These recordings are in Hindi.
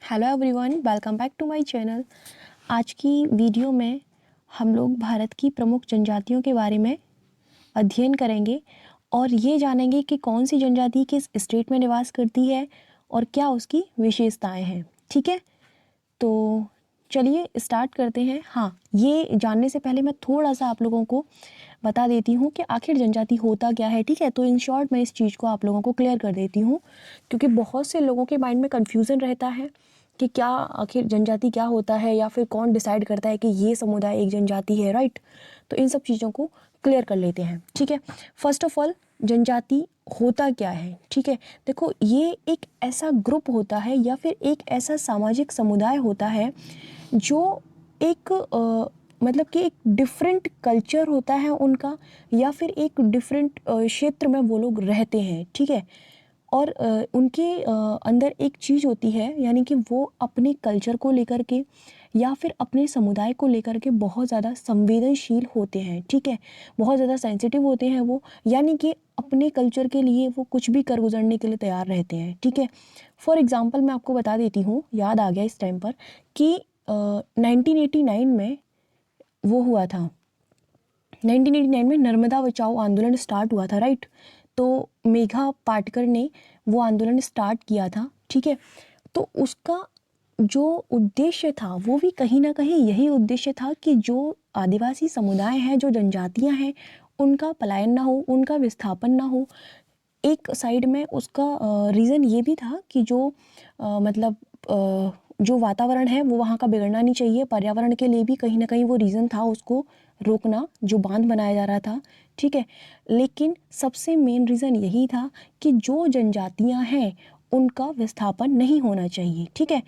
Hello everyone, welcome back to my channel. आज की वीडियो में हम लोग भारत की प्रमुख जनजातियों के बारे में अध्ययन करेंगे और ये जानेंगे कि कौन सी जनजाति किस स्टेट में निवास करती है और क्या उसकी विशेषताएं हैं। ठीक है, तो चलिए स्टार्ट करते हैं। हाँ, ये जानने से पहले मैं थोड़ा सा आप लोगों को बता देती हूँ कि आखिर जनजाति होता क्या है। ठीक है, तो इन शॉर्ट मैं इस चीज़ को आप लोगों को क्लियर कर देती हूँ, क्योंकि बहुत से लोगों के माइंड में कन्फ्यूज़न रहता है कि क्या आखिर जनजाति क्या होता है, या फिर कौन डिसाइड करता है कि ये समुदाय एक जनजाति है। राइट, तो इन सब चीज़ों को क्लियर कर लेते हैं। ठीक है, फर्स्ट ऑफ ऑल जनजाति होता क्या है। ठीक है, देखो, ये एक ऐसा ग्रुप होता है या फिर एक ऐसा सामाजिक समुदाय होता है जो एक मतलब कि एक डिफरेंट कल्चर होता है उनका, या फिर एक डिफरेंट क्षेत्र में वो लोग रहते हैं। ठीक है, और उनके अंदर एक चीज़ होती है, यानी कि वो अपने कल्चर को लेकर के या फिर अपने समुदाय को लेकर के बहुत ज़्यादा संवेदनशील होते हैं। ठीक है, बहुत ज़्यादा सेंसिटिव होते हैं वो, यानी कि अपने कल्चर के लिए वो कुछ भी कर गुजरने के लिए तैयार रहते हैं। ठीक है, फॉर एग्ज़ाम्पल मैं आपको बता देती हूँ, याद आ गया इस टाइम पर कि 1989 में वो हुआ था। 1989 में नर्मदा बचाओ आंदोलन स्टार्ट हुआ था। राइट, तो मेघा पाटकर ने वो आंदोलन स्टार्ट किया था। ठीक है, तो उसका जो उद्देश्य था वो भी कहीं ना कहीं यही उद्देश्य था कि जो आदिवासी समुदाय हैं, जो जनजातियां हैं, उनका पलायन ना हो, उनका विस्थापन ना हो। एक साइड में उसका रीज़न ये भी था कि जो मतलब जो वातावरण है वो वहाँ का बिगड़ना नहीं चाहिए। पर्यावरण के लिए भी कहीं ना कहीं वो रीज़न था उसको रोकना, जो बांध बनाया जा रहा था। ठीक है, लेकिन सबसे मेन रीज़न यही था कि जो जनजातियाँ हैं उनका विस्थापन नहीं होना चाहिए। ठीक है,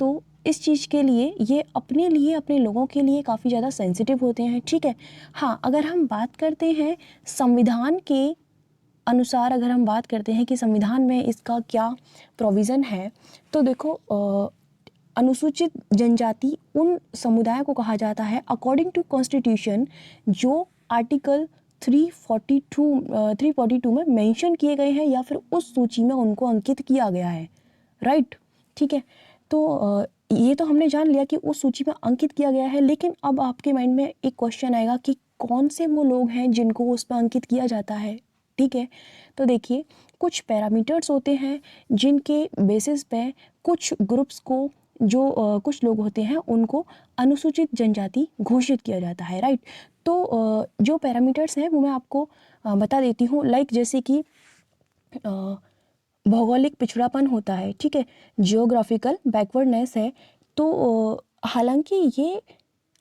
तो इस चीज़ के लिए ये अपने लोगों के लिए काफ़ी ज़्यादा सेंसिटिव होते हैं। ठीक है, हाँ, अगर हम बात करते हैं संविधान के अनुसार, अगर हम बात करते हैं कि संविधान में इसका क्या प्रोविज़न है, तो देखो, अनुसूचित जनजाति उन समुदाय को कहा जाता है अकॉर्डिंग टू कॉन्स्टिट्यूशन जो आर्टिकल 342 में मेंशन किए गए हैं, या फिर उस सूची में उनको अंकित किया गया है। राइट, ठीक है, तो ये तो हमने जान लिया कि उस सूची में अंकित किया गया है, लेकिन अब आपके माइंड में एक क्वेश्चन आएगा कि कौन से वो लोग हैं जिनको उस पर अंकित किया जाता है। ठीक है, तो देखिए, कुछ पैरामीटर्स होते हैं जिनके बेसिस पे कुछ ग्रुप्स को, जो कुछ लोग होते हैं उनको अनुसूचित जनजाति घोषित किया जाता है। राइट, तो जो पैरामीटर्स हैं वो मैं आपको बता देती हूँ। लाइक जैसे कि भौगोलिक पिछड़ापन होता है। ठीक है, जियोग्राफिकल बैकवर्डनेस है। तो हालांकि ये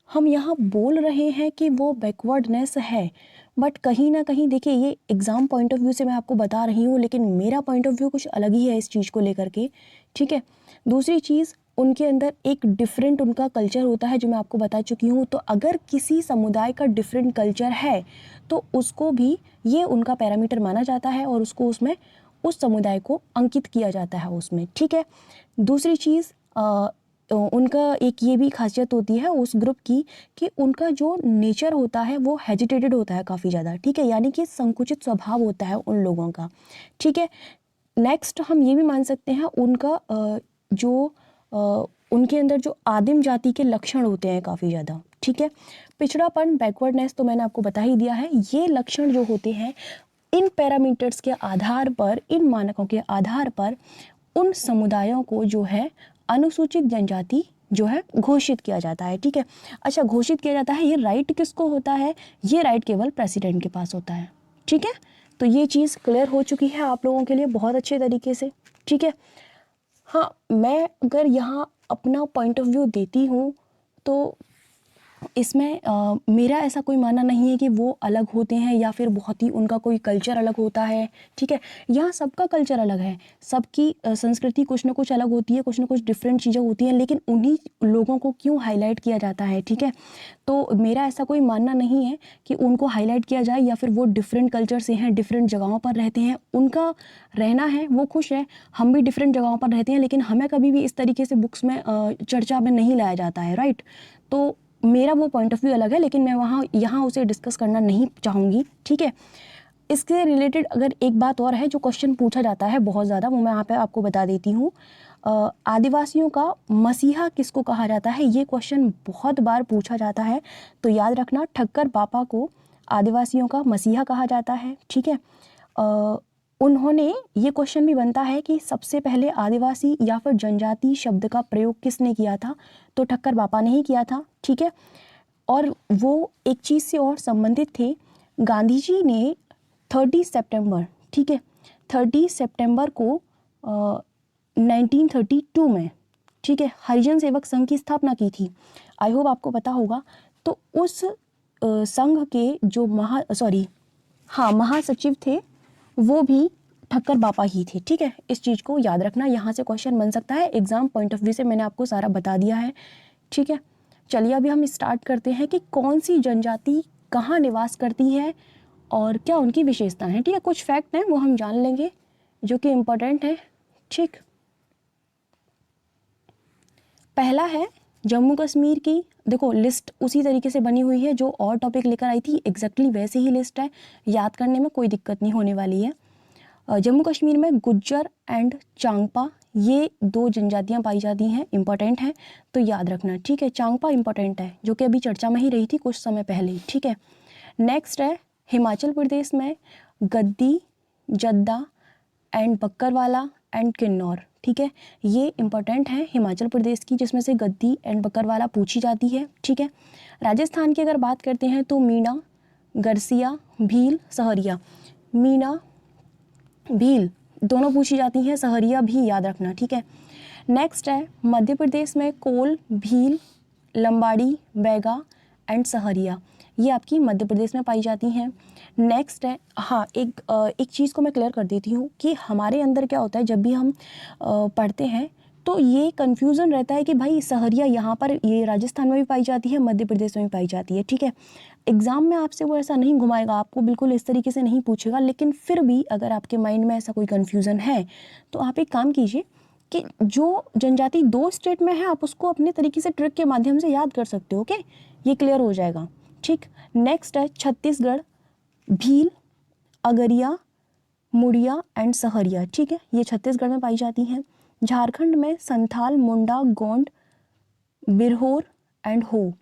हम यहाँ बोल रहे हैं कि वो बैकवर्डनेस है, बट कहीं ना कहीं देखिए, ये एग्ज़ाम पॉइंट ऑफ व्यू से मैं आपको बता रही हूँ, लेकिन मेरा पॉइंट ऑफ व्यू कुछ अलग ही है इस चीज़ को लेकर के। ठीक है, दूसरी चीज़, उनके अंदर एक डिफरेंट उनका कल्चर होता है, जो मैं आपको बता चुकी हूँ। तो अगर किसी समुदाय का डिफरेंट कल्चर है तो उसको भी ये उनका पैरामीटर माना जाता है और उसको उसमें उस समुदाय को अंकित किया जाता है उसमें। ठीक है, दूसरी चीज़, उनका एक ये भी खासियत होती है उस ग्रुप की कि उनका जो नेचर होता है वो हेजिटेटेड होता है काफ़ी ज़्यादा। ठीक है, यानी कि संकुचित स्वभाव होता है उन लोगों का। ठीक है, नेक्स्ट हम ये भी मान सकते हैं उनका जो उनके अंदर जो आदिम जाति के लक्षण होते हैं काफ़ी ज़्यादा। ठीक है, पिछड़ापन, बैकवर्डनेस तो मैंने आपको बता ही दिया है। ये लक्षण जो होते हैं, इन पैरामीटर्स के आधार पर, इन मानकों के आधार पर उन समुदायों को जो है अनुसूचित जनजाति जो है घोषित किया जाता है। ठीक है, अच्छा, घोषित किया जाता है, ये राइट किसको होता है? ये राइट केवल प्रेसिडेंट के पास होता है। ठीक है, तो ये चीज़ क्लियर हो चुकी है आप लोगों के लिए बहुत अच्छे तरीके से। ठीक है, हाँ, मैं अगर यहाँ अपना पॉइंट ऑफ व्यू देती हूँ तो इसमें मेरा ऐसा कोई मानना नहीं है कि वो अलग होते हैं या फिर बहुत ही उनका कोई कल्चर अलग होता है। ठीक है, यहाँ सबका कल्चर अलग है, सबकी संस्कृति कुछ ना कुछ अलग होती है, कुछ ना कुछ डिफरेंट चीज़ें होती हैं, लेकिन उन्हीं लोगों को क्यों हाईलाइट किया जाता है। ठीक है, तो मेरा ऐसा कोई मानना नहीं है कि उनको हाईलाइट किया जाए, या फिर वो डिफरेंट कल्चर से हैं, डिफरेंट जगहों पर रहते हैं, उनका रहना है, वो खुश है। हम भी डिफरेंट जगहों पर रहते हैं, लेकिन हमें कभी भी इस तरीके से बुक्स में चर्चा में नहीं लाया जाता है। राइट, तो मेरा वो पॉइंट ऑफ व्यू अलग है, लेकिन मैं यहाँ उसे डिस्कस करना नहीं चाहूँगी। ठीक है, इसके रिलेटेड अगर एक बात और है जो क्वेश्चन पूछा जाता है बहुत ज़्यादा, वो मैं यहाँ पे आपको बता देती हूँ। आदिवासियों का मसीहा किसको कहा जाता है? ये क्वेश्चन बहुत बार पूछा जाता है, तो याद रखना ठक्कर बापा को आदिवासियों का मसीहा कहा जाता है। ठीक है, उन्होंने, ये क्वेश्चन भी बनता है कि सबसे पहले आदिवासी या फिर जनजाति शब्द का प्रयोग किसने किया था? तो ठक्कर बापा ने ही किया था। ठीक है, और वो एक चीज़ से और संबंधित थे। गांधी जी ने 30 सितंबर, ठीक है, 30 सितंबर को 1932 में, ठीक है, हरिजन सेवक संघ की स्थापना की थी। आई होप आपको पता होगा। तो उस संघ के जो महासचिव थे वो भी ठक्कर बापा ही थे। ठीक है, इस चीज़ को याद रखना, यहाँ से क्वेश्चन बन सकता है एग्जाम पॉइंट ऑफ व्यू से। मैंने आपको सारा बता दिया है। ठीक है, चलिए अभी हम स्टार्ट करते हैं कि कौन सी जनजाति कहाँ निवास करती है और क्या उनकी विशेषताएं हैं। ठीक है, कुछ फैक्ट हैं वो हम जान लेंगे जो कि इम्पोर्टेंट है। ठीक, पहला है जम्मू कश्मीर की। देखो लिस्ट उसी तरीके से बनी हुई है जो और टॉपिक लेकर आई थी, एग्जैक्टली वैसे ही लिस्ट है, याद करने में कोई दिक्कत नहीं होने वाली है। जम्मू कश्मीर में गुज्जर एंड चांगपा, ये दो जनजातियां पाई जाती हैं, इंपॉर्टेंट हैं तो याद रखना। ठीक है, चांगपा इंपॉर्टेंट है जो कि अभी चर्चा में ही रही थी कुछ समय पहले। ठीक है, नेक्स्ट है हिमाचल प्रदेश में गद्दी, जद्दा एंड बक्करवाला एंड किन्नौर। ठीक है, ये इंपॉर्टेंट है हिमाचल प्रदेश की, जिसमें से गद्दी एंड बक्करवाला पूछी जाती है। ठीक है, राजस्थान की अगर बात करते हैं तो मीणा, गरसिया, भील, सहरिया। मीणा, भील दोनों पूछी जाती हैं, सहरिया भी याद रखना। ठीक है, नेक्स्ट है मध्य प्रदेश में कोल, भील, लंबाड़ी, बैगा एंड सहरिया, ये आपकी मध्य प्रदेश में पाई जाती हैं। नेक्स्ट है, हाँ एक चीज़ को मैं क्लियर कर देती हूँ कि हमारे अंदर क्या होता है जब भी हम पढ़ते हैं तो ये कन्फ्यूज़न रहता है कि भाई सहरिया यहाँ पर ये राजस्थान में भी पाई जाती है, मध्य प्रदेश में भी पाई जाती है। ठीक है, एग्ज़ाम में आपसे वो ऐसा नहीं घुमाएगा, आपको बिल्कुल इस तरीके से नहीं पूछेगा, लेकिन फिर भी अगर आपके माइंड में ऐसा कोई कन्फ्यूज़न है तो आप एक काम कीजिए कि जो जनजाति दो स्टेट में है आप उसको अपने तरीके से ट्रिक के माध्यम से याद कर सकते हो। ओके, ये क्लियर हो जाएगा। ठीक, नेक्स्ट है छत्तीसगढ़, भील, अगरिया, मुड़िया एंड सहरिया। ठीक है, ये छत्तीसगढ़ में पाई जाती हैं। झारखंड में संथाल, मुंडा, गोंड, बिरहोर एंड हो,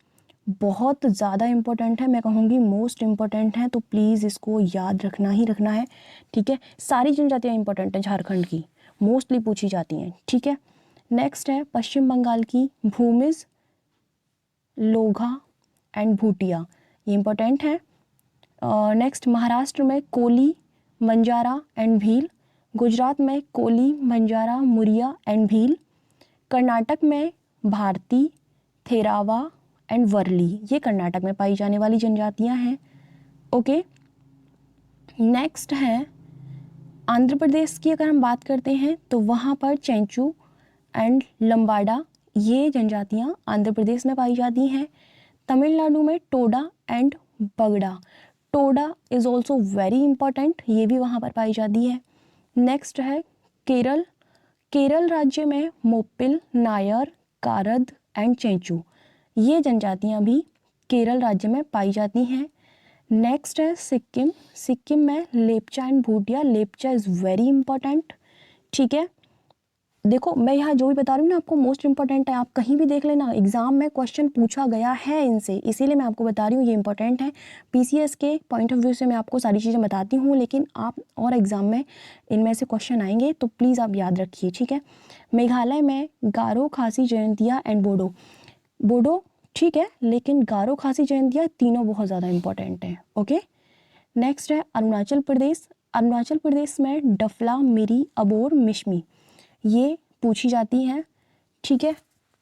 बहुत ज़्यादा इम्पोर्टेंट है, मैं कहूँगी मोस्ट इम्पोर्टेंट है, तो प्लीज़ इसको याद रखना ही रखना है। ठीक है, सारी जनजातियाँ इंपॉर्टेंट हैं झारखंड की, मोस्टली पूछी जाती हैं। ठीक है, नेक्स्ट है पश्चिम बंगाल की भूमिज, लोघा एंड भूटिया, ये इंपॉर्टेंट है। नेक्स्ट महाराष्ट्र में कोली, बंजारा एंड भील, गुजरात में कोली, बंजारा, मुरिया एंड भील, कर्नाटक में भारती, थेरावा एंड वर्ली, ये कर्नाटक में पाई जाने वाली जनजातियां हैं। ओके, नेक्स्ट है आंध्र प्रदेश की अगर हम बात करते हैं तो वहाँ पर चेंचू एंड लंबाडा, ये जनजातियाँ आंध्र प्रदेश में पाई जाती हैं। तमिलनाडु में टोडा एंड बगड़ा, Toda is also very important, ये भी वहाँ पर पाई जाती है। नेक्स्ट है केरल, केरल राज्य में मोपिल, नायर, कारद एंड चेंचू, ये जनजातियाँ भी केरल राज्य में पाई जाती हैं। नेक्स्ट है सिक्किम, सिक्किम में Lepcha and Bhutia, Lepcha is very important. ठीक है, देखो मैं यहाँ जो भी बता रही हूँ ना आपको मोस्ट इंपॉर्टेंट है, आप कहीं भी देख लेना एग्जाम में क्वेश्चन पूछा गया है इनसे, इसीलिए मैं आपको बता रही हूँ ये इंपॉर्टेंट है। पीसीएस के पॉइंट ऑफ व्यू से मैं आपको सारी चीज़ें बताती हूँ, लेकिन आप और एग्जाम में इनमें से क्वेश्चन आएंगे तो प्लीज़ आप याद रखिए। ठीक है, मेघालय में गारो, खासी, जयंतिया एंड बोडो, बोडो ठीक है, लेकिन गारो, खासी, जयंतिया तीनों बहुत ज़्यादा इंपॉर्टेंट हैं। ओके, नेक्स्ट है अरुणाचल प्रदेश, अरुणाचल प्रदेश में डफला, मिरी, अबोर, मिशमी, ये पूछी जाती हैं। ठीक है,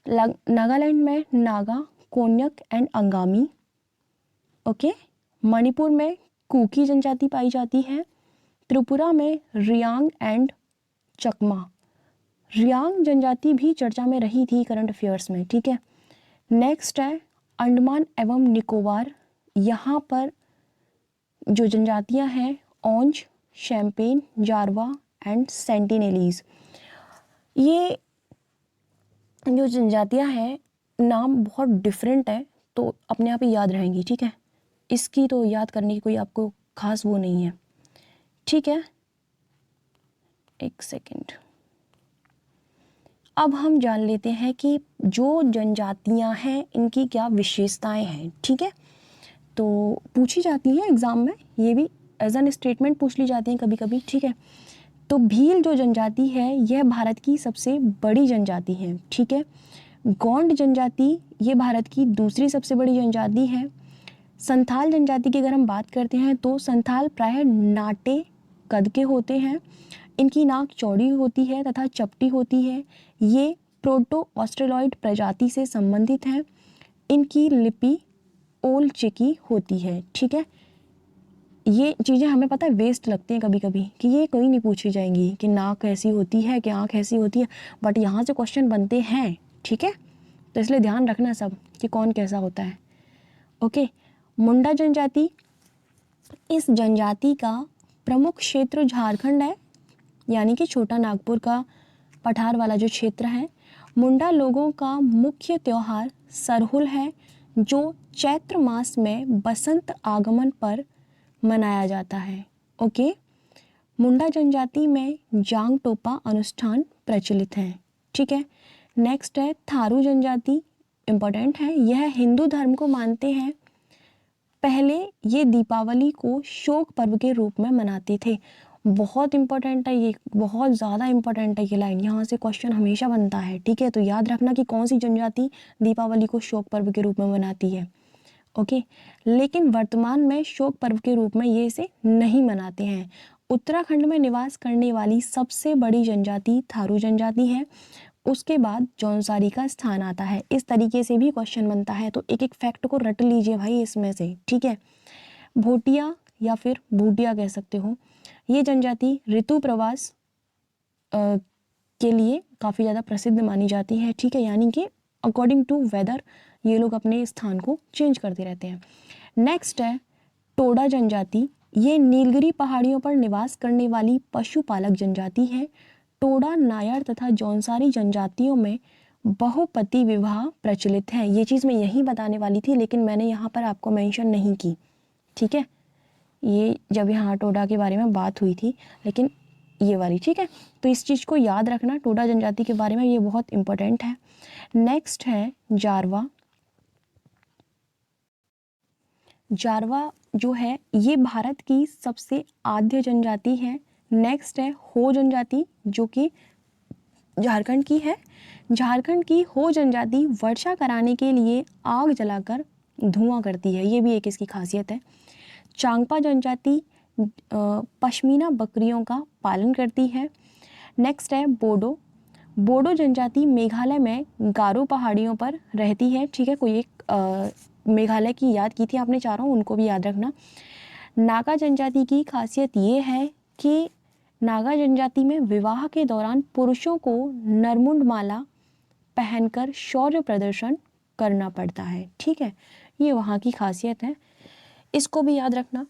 नागालैंड में नागा, कोन्यक एंड अंगामी। ओके, मणिपुर में कुकी जनजाति पाई जाती है। त्रिपुरा में रियांग एंड चकमा, रियांग जनजाति भी चर्चा में रही थी करंट अफेयर्स में। ठीक है, नेक्स्ट है अंडमान एवं निकोबार, यहाँ पर जो जनजातियाँ हैं ओंज, शैम्पेन, जारवा एंड सेंटिनेलीज, ये जो जनजातियाँ हैं नाम बहुत डिफरेंट है तो अपने आप ही याद रहेंगी। ठीक है, इसकी तो याद करने की कोई आपको खास वो नहीं है। ठीक है, एक सेकंड, अब हम जान लेते हैं कि जो जनजातियां हैं इनकी क्या विशेषताएं हैं। ठीक है, तो पूछी जाती हैं एग्ज़ाम में, ये भी एज एन स्टेटमेंट पूछ ली जाती हैं कभी कभी। ठीक है, तो भील जो जनजाति है यह भारत की सबसे बड़ी जनजाति है। ठीक है, गोंड जनजाति ये भारत की दूसरी सबसे बड़ी जनजाति है। संथाल जनजाति की अगर हम बात करते हैं तो संथाल प्रायः नाटे कद के होते हैं, इनकी नाक चौड़ी होती है तथा चपटी होती है। ये प्रोटो ऑस्ट्रेलॉइड प्रजाति से संबंधित हैं। इनकी लिपि ओल चिकी होती है। ठीक है, ये चीज़ें हमें पता है वेस्ट लगती हैं कभी कभी कि ये कोई नहीं पूछी जाएंगी कि नाक कैसी होती है, कि आँख ऐसी होती है, बट यहाँ से क्वेश्चन बनते हैं। ठीक है, तो इसलिए ध्यान रखना सब कि कौन कैसा होता है। ओके, मुंडा जनजाति, इस जनजाति का प्रमुख क्षेत्र झारखंड है, यानी कि छोटा नागपुर का पठार वाला जो क्षेत्र है। मुंडा लोगों का मुख्य त्योहार सरहुल है, जो चैत्र मास में बसंत आगमन पर मनाया जाता है। ओके, मुंडा जनजाति में जांग टोपा अनुष्ठान प्रचलित है। ठीक है, नेक्स्ट है थारू जनजाति, इम्पोर्टेंट है, यह हिंदू धर्म को मानते हैं। पहले ये दीपावली को शोक पर्व के रूप में मनाते थे। बहुत इंपॉर्टेंट है ये, बहुत ज़्यादा इंपॉर्टेंट है ये लाइन, यहाँ से क्वेश्चन हमेशा बनता है। ठीक है, तो याद रखना कि कौन सी जनजाति दीपावली को शोक पर्व के रूप में मनाती है। ओके, लेकिन वर्तमान में शोक पर्व के रूप में ये इसे नहीं मनाते हैं। उत्तराखंड में निवास करने वाली सबसे बड़ी जनजाति थारू जनजाति है। उसके बाद जौनसारी का स्थान आता है। इस तरीके से भी क्वेश्चन बनता है, तो एक एक फैक्ट को रट लीजिए भाई इसमें से। ठीक है, भोटिया या फिर भूटिया कह सकते हो, ये जनजाति ऋतु प्रवास के लिए काफ़ी ज़्यादा प्रसिद्ध मानी जाती है। ठीक है, यानी कि अकॉर्डिंग टू वेदर ये लोग अपने स्थान को चेंज करते रहते हैं। नेक्स्ट है टोडा जनजाति, ये नीलगिरी पहाड़ियों पर निवास करने वाली पशुपालक जनजाति है। टोडा, नायर तथा जौनसारी जनजातियों में बहुपति विवाह प्रचलित है। ये चीज़ मैं यही बताने वाली थी, लेकिन मैंने यहाँ पर आपको मेंशन नहीं की। ठीक है, ये जब यहाँ टोडा के बारे में बात हुई थी, लेकिन ये वाली। ठीक है, तो इस चीज़ को याद रखना टोडा जनजाति के बारे में, ये बहुत इंपॉर्टेंट है। नेक्स्ट है जारवा। जारवा जो है ये भारत की सबसे आद्य जनजाति है। नेक्स्ट है हो जनजाति, जो कि झारखंड की है। झारखंड की हो जनजाति वर्षा कराने के लिए आग जलाकर धुआं करती है, ये भी एक इसकी खासियत है। चांगपा जनजाति पश्मीना बकरियों का पालन करती है। नेक्स्ट है बोडो। बोडो जनजाति मेघालय में गारो पहाड़ियों पर रहती है। ठीक है, कोई एक मेघालय की याद की थी आपने चारों, उनको भी याद रखना। नागा जनजाति की खासियत ये है कि नागा जनजाति में विवाह के दौरान पुरुषों को नरमुंड माला पहनकर शौर्य प्रदर्शन करना पड़ता है। ठीक है, ये वहाँ की खासियत है, इसको भी याद रखना।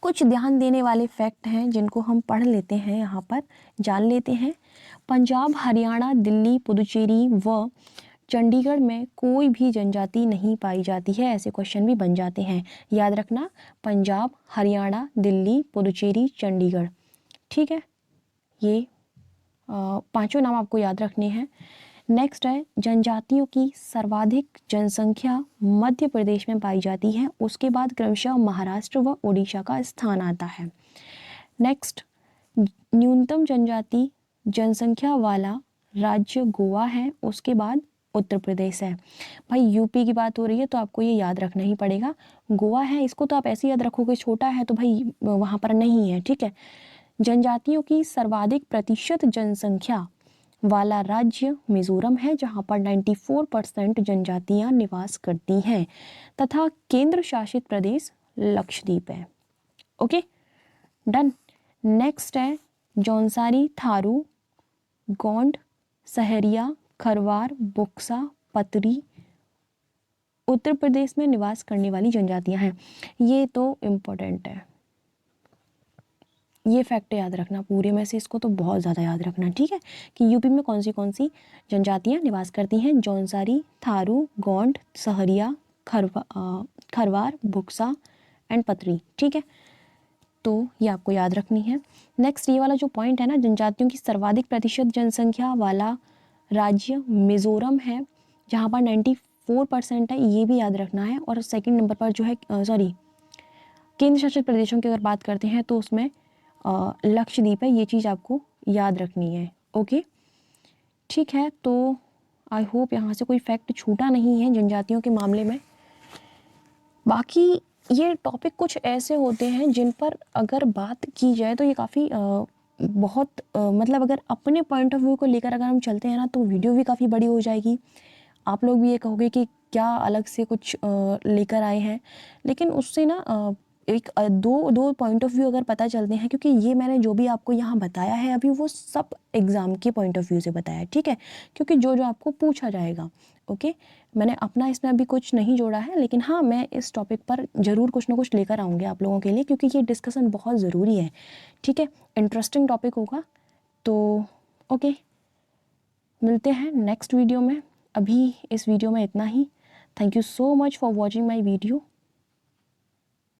कुछ ध्यान देने वाले फैक्ट हैं जिनको हम पढ़ लेते हैं, यहाँ पर जान लेते हैं। पंजाब, हरियाणा, दिल्ली, पुदुचेरी व चंडीगढ़ में कोई भी जनजाति नहीं पाई जाती है। ऐसे क्वेश्चन भी बन जाते हैं, याद रखना। पंजाब, हरियाणा, दिल्ली, पुदुचेरी, चंडीगढ़। ठीक है, ये पांचों नाम आपको याद रखने हैं। नेक्स्ट है जनजातियों की सर्वाधिक जनसंख्या मध्य प्रदेश में पाई जाती है, उसके बाद क्रमशः महाराष्ट्र व ओडिशा का स्थान आता है। नेक्स्ट, न्यूनतम जनजाति जनसंख्या वाला राज्य गोवा है, उसके बाद उत्तर प्रदेश है। भाई यूपी की बात हो रही है तो आपको ये याद रखना ही पड़ेगा, गोवा है, इसको तो आप ऐसे याद रखोगे, छोटा है तो भाई वहाँ पर नहीं है। ठीक है, जनजातियों की सर्वाधिक प्रतिशत जनसंख्या वाला राज्य मिजोरम है, जहाँ पर 94% जनजातियाँ निवास करती हैं, तथा केंद्र शासित प्रदेश लक्षद्वीप है। Okay, done. नेक्स्ट है जौनसारी, थारू, गोंड, सहरिया, खरवार, बुक्सा, पतरी उत्तर प्रदेश में निवास करने वाली जनजातियां हैं। ये तो इम्पोर्टेंट है, ये फैक्ट याद रखना, पूरे में से इसको तो बहुत ज़्यादा याद रखना। ठीक है, कि यूपी में कौन सी जनजातियां निवास करती हैं। जौनसारी, थारू, गोंड, सहरिया, खरवार, बुक्सा एंड पतरी। ठीक है, तो ये आपको याद रखनी है। नेक्स्ट, ये वाला जो पॉइंट है ना, जनजातियों की सर्वाधिक प्रतिशत जनसंख्या वाला राज्य मिज़ोरम है जहाँ पर 94% है, ये भी याद रखना है। और सेकंड नंबर पर जो है केंद्र शासित प्रदेशों की अगर बात करते हैं तो उसमें लक्षद्वीप है, ये चीज़ आपको याद रखनी है। ओके, ठीक है, तो आई होप यहाँ से कोई फैक्ट छूटा नहीं है जनजातियों के मामले में। बाकी ये टॉपिक कुछ ऐसे होते हैं जिन पर अगर बात की जाए तो ये काफ़ी बहुत मतलब अगर अपने पॉइंट ऑफ व्यू को लेकर अगर हम चलते हैं ना तो वीडियो भी काफ़ी बड़ी हो जाएगी। आप लोग भी ये कहोगे कि क्या अलग से कुछ लेकर आए हैं, लेकिन उससे ना एक दो पॉइंट ऑफ व्यू अगर पता चलते हैं, क्योंकि ये मैंने जो भी आपको यहाँ बताया है अभी वो सब एग्ज़ाम के पॉइंट ऑफ व्यू से बताया है, ठीक है, क्योंकि जो जो आपको पूछा जाएगा। ओके, मैंने अपना इसमें अभी कुछ नहीं जोड़ा है, लेकिन हाँ मैं इस टॉपिक पर ज़रूर कुछ ना कुछ लेकर आऊँगी आप लोगों के लिए, क्योंकि ये डिस्कशन बहुत ज़रूरी है, ठीक है, इंटरेस्टिंग टॉपिक होगा। तो ओके, मिलते हैं नेक्स्ट वीडियो में। अभी इस वीडियो में इतना ही। Thank you so much for watching my video.